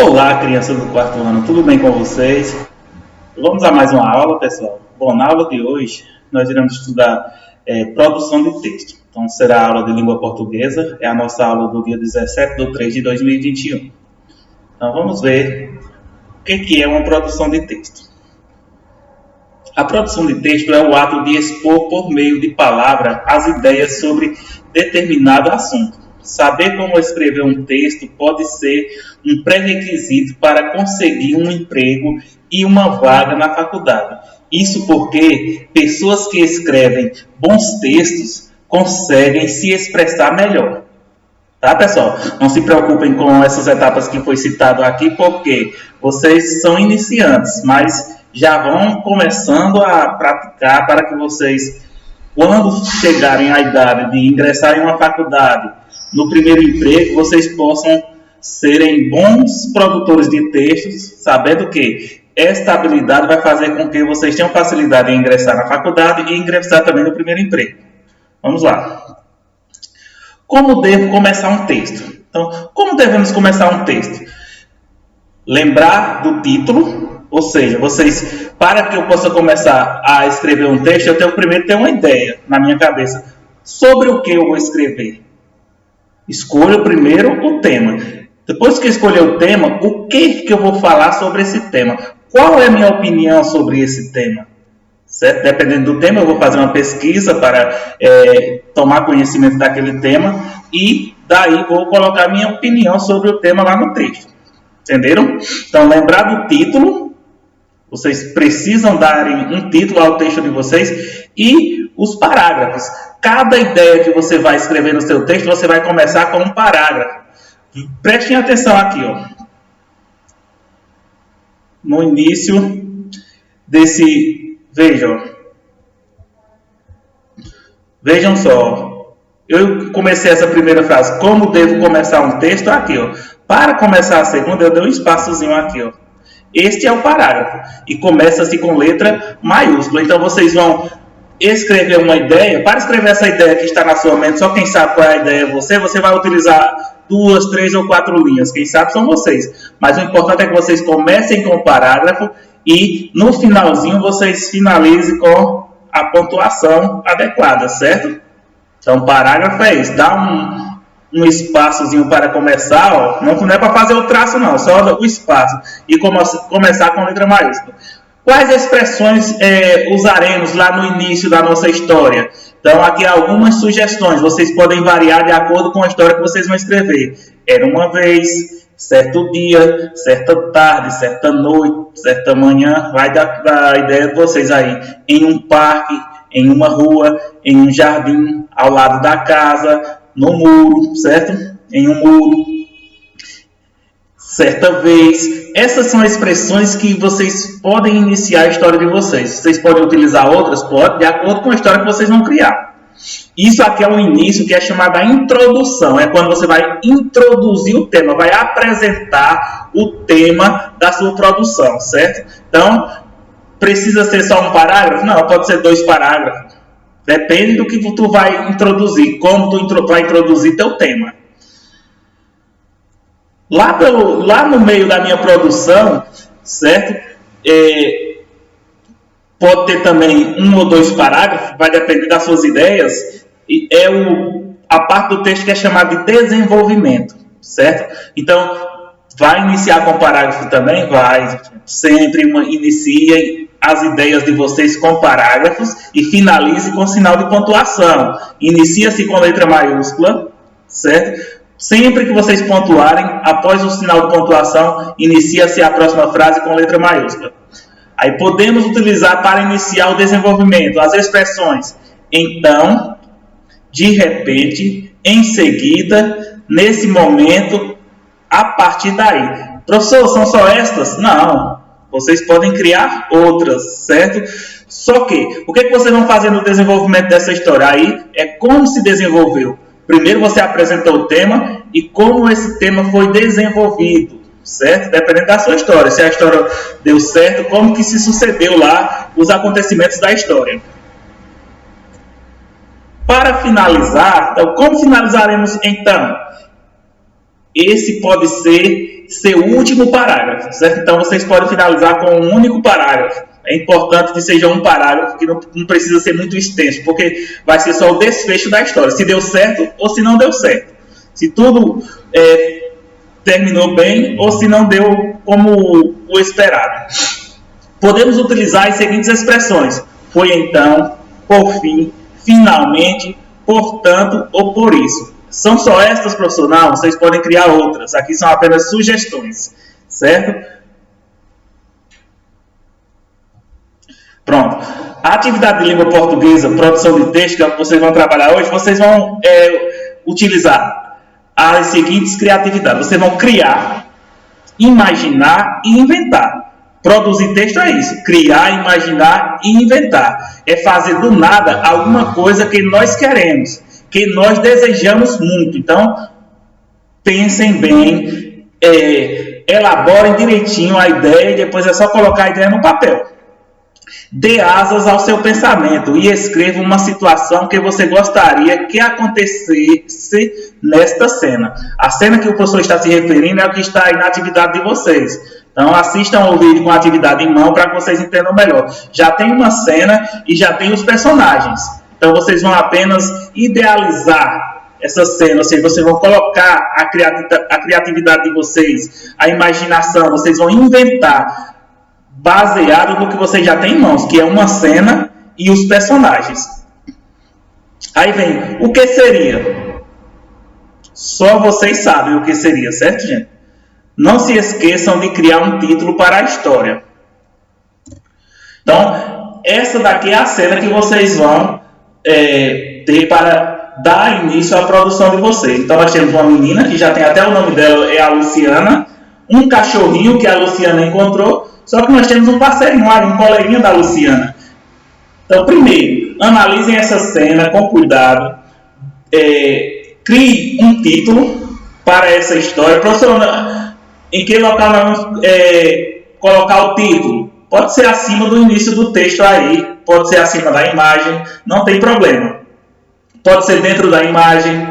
Olá, crianças do quarto ano, tudo bem com vocês? Vamos a mais uma aula, pessoal. Bom, na aula de hoje, nós iremos estudar produção de texto. Então, será a aula de língua portuguesa, é a nossa aula do dia 17/3/2021. Então, vamos ver o que é uma produção de texto. A produção de texto é o ato de expor por meio de palavra as ideias sobre determinado assunto. Saber como escrever um texto pode ser um pré-requisito para conseguir um emprego e uma vaga na faculdade. Isso porque pessoas que escrevem bons textos conseguem se expressar melhor. Tá, pessoal? Não se preocupem com essas etapas que foi citado aqui, porque vocês são iniciantes, mas já vão começando a praticar para que vocês, quando chegarem à idade de ingressar em uma faculdade, no primeiro emprego, vocês possam serem bons produtores de textos, sabendo que esta habilidade vai fazer com que vocês tenham facilidade em ingressar na faculdade e ingressar também no primeiro emprego. Vamos lá. Como devo começar um texto? Então, como devemos começar um texto? Lembrar do título, ou seja, para que eu possa começar a escrever um texto, eu tenho primeiro ter uma ideia na minha cabeça sobre o que eu vou escrever. Escolho primeiro o tema. Depois que escolher o tema, o que eu vou falar sobre esse tema? Qual é a minha opinião sobre esse tema? Certo? Dependendo do tema, eu vou fazer uma pesquisa para tomar conhecimento daquele tema e daí vou colocar minha opinião sobre o tema lá no texto. Entenderam? Então, lembrar do título. Vocês precisam darem um título ao texto de vocês e os parágrafos. Cada ideia que você vai escrever no seu texto, você vai começar com um parágrafo. Prestem atenção aqui, ó. No início desse... Vejam só. Eu comecei essa primeira frase. Como devo começar um texto? Aqui, ó. Para começar a segunda, eu dei um espaçozinho aqui, ó. Este é o parágrafo. E começa-se com letra maiúscula. Então, vocês vão escrever uma ideia. Para escrever essa ideia que está na sua mente, só quem sabe qual é a ideia é você vai utilizar 2, 3 ou 4 linhas. Quem sabe são vocês. Mas o importante é que vocês comecem com o parágrafo e no finalzinho vocês finalizem com a pontuação adequada, certo? Então, o parágrafo é isso. Dá um espaçozinho para começar, ó. Não é para fazer o traço não, só o espaço. E começar com letra maiúscula. Quais expressões usaremos lá no início da nossa história? Então, aqui algumas sugestões. Vocês podem variar de acordo com a história que vocês vão escrever. Era uma vez, certo dia, certa tarde, certa noite, certa manhã. Vai da ideia de vocês aí. Em um parque, em uma rua, em um jardim, ao lado da casa, no muro, certo? Em um muro. Certa vez. Essas são expressões que vocês podem iniciar a história de vocês. Vocês podem utilizar outras? Pode, de acordo com a história que vocês vão criar. Isso aqui é o início, que é chamada introdução. É quando você vai introduzir o tema, vai apresentar o tema da sua produção, certo? Então, precisa ser só um parágrafo? Não, pode ser 2 parágrafos. Depende do que tu vai introduzir, como tu vai introduzir teu tema. Lá no meio da minha produção, certo? Pode ter também 1 ou 2 parágrafos, vai depender das suas ideias. E a parte do texto que é chamada de desenvolvimento, certo? Então, vai iniciar com parágrafo também? Vai. Sempre inicie as ideias de vocês com parágrafos e finalize com sinal de pontuação. Inicia-se com letra maiúscula, certo? Sempre que vocês pontuarem, após o sinal de pontuação, inicia-se a próxima frase com letra maiúscula. Aí podemos utilizar para iniciar o desenvolvimento as expressões então, de repente, em seguida, nesse momento, a partir daí. Professor, são só estas? Não. Vocês podem criar outras, certo? Só que, o que vocês vão fazer no desenvolvimento dessa história? Aí é como se desenvolveu. Primeiro você apresentou o tema e como esse tema foi desenvolvido, certo? Dependendo da sua história. Se a história deu certo, como que se sucedeu lá os acontecimentos da história. Para finalizar, então, como finalizaremos então? esse pode ser seu último parágrafo, certo? Então vocês podem finalizar com um único parágrafo. É importante que seja um parágrafo que não precisa ser muito extenso, porque vai ser só o desfecho da história, se deu certo ou se não deu certo. Se tudo terminou bem ou se não deu como o esperado. Podemos utilizar as seguintes expressões: foi então, por fim, finalmente, portanto ou por isso. São só estas, professor? Não, vocês podem criar outras. Aqui são apenas sugestões, certo? Pronto. A atividade de língua portuguesa, produção de texto, que é o que vocês vão trabalhar hoje, vocês vão utilizar as seguintes criatividades. Vocês vão criar, imaginar e inventar. Produzir texto é isso. Criar, imaginar e inventar. É fazer do nada alguma coisa que nós queremos, que nós desejamos muito. Então, pensem bem, elaborem direitinho a ideia e depois é só colocar a ideia no papel. Dê asas ao seu pensamento e escreva uma situação que você gostaria que acontecesse nesta cena. A cena que o professor está se referindo é o que está aí na atividade de vocês. Então assistam o vídeo com a atividade em mão para que vocês entendam melhor. Já tem uma cena e já tem os personagens. Então vocês vão apenas idealizar essa cena, ou seja, vocês vão colocar a criatividade de vocês, a imaginação, vocês vão inventar baseado no que vocês já têm em mãos, que é uma cena e os personagens. Aí vem, o que seria? Só vocês sabem o que seria, certo, gente? Não se esqueçam de criar um título para a história. Então, essa daqui é a cena que vocês vão ter para dar início à produção de vocês. Então, nós temos uma menina, que já tem até o nome dela, é a Luciana. Um cachorrinho que a Luciana encontrou. Só que nós temos um parceirinho lá, um coleguinha da Luciana. Então, primeiro, analisem essa cena com cuidado. Crie um título para essa história. Professor, em que local nós vamos colocar o título? Pode ser acima do início do texto aí, pode ser acima da imagem, não tem problema. Pode ser dentro da imagem,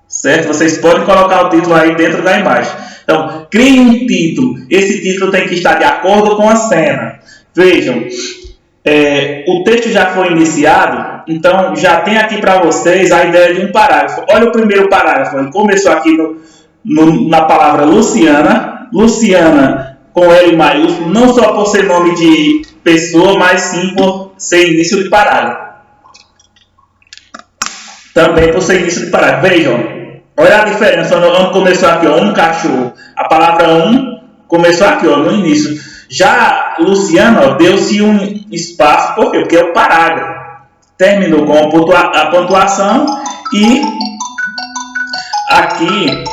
certo? Vocês podem colocar o título aí dentro da imagem. Então, crie um título. Esse título tem que estar de acordo com a cena. Vejam, o texto já foi iniciado, então já tem aqui para vocês a ideia de um parágrafo. Olha o primeiro parágrafo. Ele começou aqui na palavra Luciana. Luciana com L maiúsculo, não só por ser nome de pessoa, mas sim por ser início de parágrafo. Também por ser início de parágrafo. Vejam. Olha a diferença, onde começou aqui, ó, um cachorro. A palavra um começou aqui, ó, no início. Já Luciana, deu-se um espaço, por quê? Porque é o parágrafo. Terminou com a pontuação e aqui...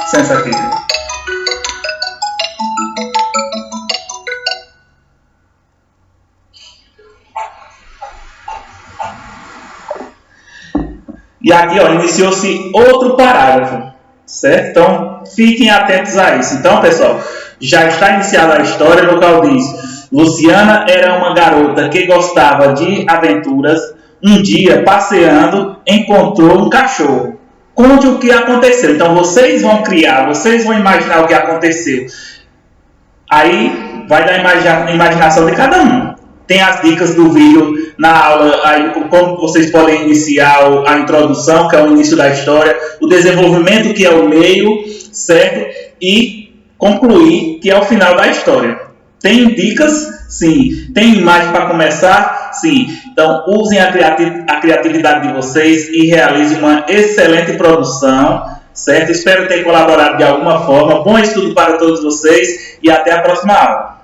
Licença aqui. E aqui, ó, iniciou-se outro parágrafo, certo? Então, fiquem atentos a isso. Então, pessoal, já está iniciada a história, no qual diz: Luciana era uma garota que gostava de aventuras. Um dia, passeando, encontrou um cachorro. Conte o que aconteceu. Então, vocês vão criar, vocês vão imaginar o que aconteceu. Aí, vai da imaginação de cada um. Tem as dicas do vídeo na aula, aí, como vocês podem iniciar a introdução, que é o início da história, o desenvolvimento, que é o meio, certo? E concluir, que é o final da história. Tem dicas? Sim. Tem imagem para começar? Sim. Então, usem a criatividade de vocês e realizem uma excelente produção, certo? Espero ter colaborado de alguma forma. Bom estudo para todos vocês e até a próxima aula.